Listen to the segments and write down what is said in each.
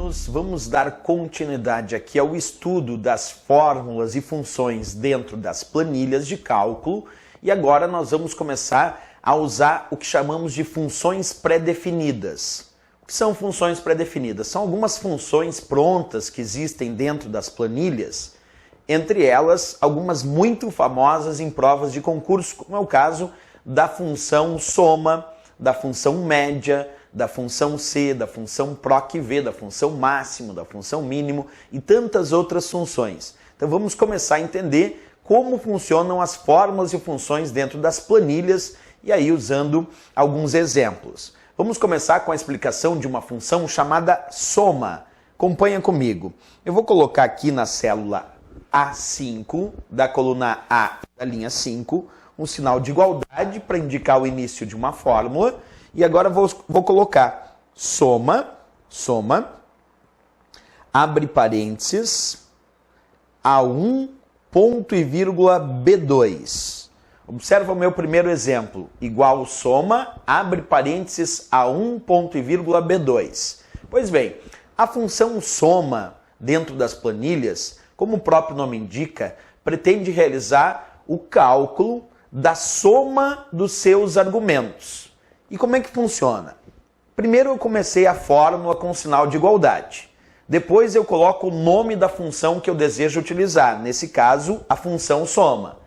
alunos, vamos dar continuidade aqui ao estudo das fórmulas e funções dentro das planilhas de cálculo e agora nós vamos começar a usar o que chamamos de funções pré-definidas. O que são funções pré-definidas? São algumas funções prontas que existem dentro das planilhas, entre elas algumas muito famosas em provas de concurso, como é o caso da função soma, da função média, da função C, da função PROC-V, da função máximo, da função mínimo e tantas outras funções. Então vamos começar a entender como funcionam as fórmulas e funções dentro das planilhas e aí usando alguns exemplos. Vamos começar com a explicação de uma função chamada soma. Acompanha comigo. Eu vou colocar aqui na célula A5, da coluna A da linha 5, um sinal de igualdade para indicar o início de uma fórmula. E agora vou colocar soma, abre parênteses, A1, ponto e vírgula, B2. Observa o meu primeiro exemplo, igual soma, abre parênteses, A1, ponto e vírgula, B2. Pois bem, a função soma dentro das planilhas, como o próprio nome indica, pretende realizar o cálculo da soma dos seus argumentos. E como é que funciona? Primeiro eu comecei a fórmula com sinal de igualdade. Depois eu coloco o nome da função que eu desejo utilizar, nesse caso, a função soma.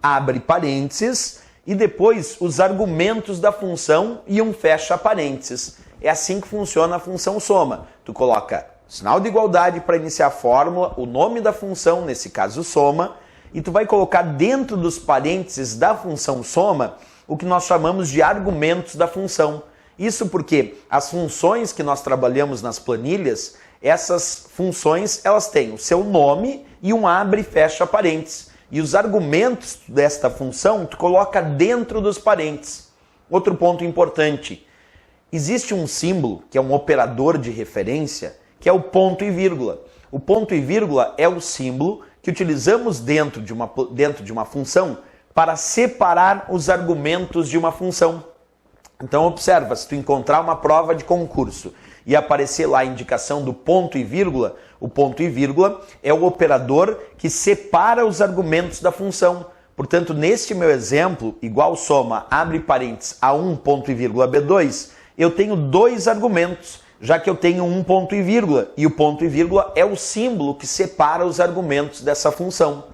Abre parênteses e depois os argumentos da função e um fecha parênteses. É assim que funciona a função soma. Tu coloca sinal de igualdade para iniciar a fórmula, o nome da função, nesse caso soma, e tu vai colocar dentro dos parênteses da função soma o que nós chamamos de argumentos da função. Isso porque as funções que nós trabalhamos nas planilhas, essas funções elas têm o seu nome e um abre e fecha parênteses. E os argumentos desta função tu coloca dentro dos parênteses. Outro ponto importante, existe um símbolo que é um operador de referência, que é o ponto e vírgula. O ponto e vírgula é o símbolo que utilizamos dentro de uma função para separar os argumentos de uma função. Então observa, se tu encontrar uma prova de concurso e aparecer lá a indicação do ponto e vírgula, o ponto e vírgula é o operador que separa os argumentos da função. Portanto, neste meu exemplo, igual soma, abre parênteses, A1, ponto e vírgula, B2, eu tenho dois argumentos, já que eu tenho um ponto e vírgula, e o ponto e vírgula é o símbolo que separa os argumentos dessa função.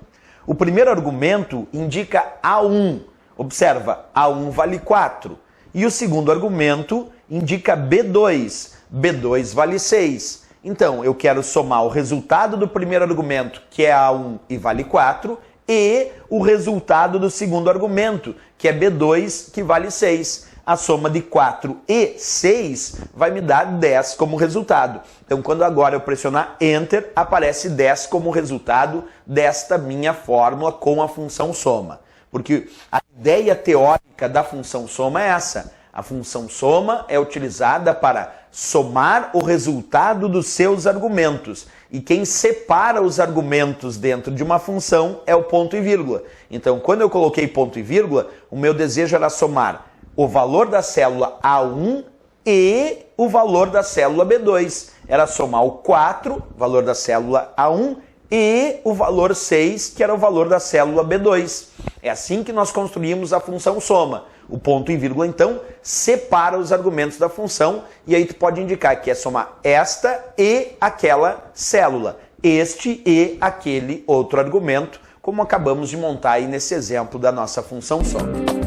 O primeiro argumento indica A1, observa, A1 vale 4, e o segundo argumento indica B2, B2 vale 6. Então, eu quero somar o resultado do primeiro argumento, que é A1 e vale 4, e o resultado do segundo argumento, que é B2, que vale 6. A soma de 4 e 6 vai me dar 10 como resultado. Então, quando agora eu pressionar Enter, aparece 10 como resultado desta minha fórmula com a função soma. Porque a ideia teórica da função soma é essa. A função soma é utilizada para somar o resultado dos seus argumentos. E quem separa os argumentos dentro de uma função é o ponto e vírgula. Então, quando eu coloquei ponto e vírgula, o meu desejo era somar o valor da célula A1 e o valor da célula B2. Era somar o 4, valor da célula A1, e o valor 6, que era o valor da célula B2. É assim que nós construímos a função soma. O ponto e vírgula, então, separa os argumentos da função e aí tu pode indicar que é somar esta e aquela célula, este e aquele outro argumento, como acabamos de montar aí nesse exemplo da nossa função soma.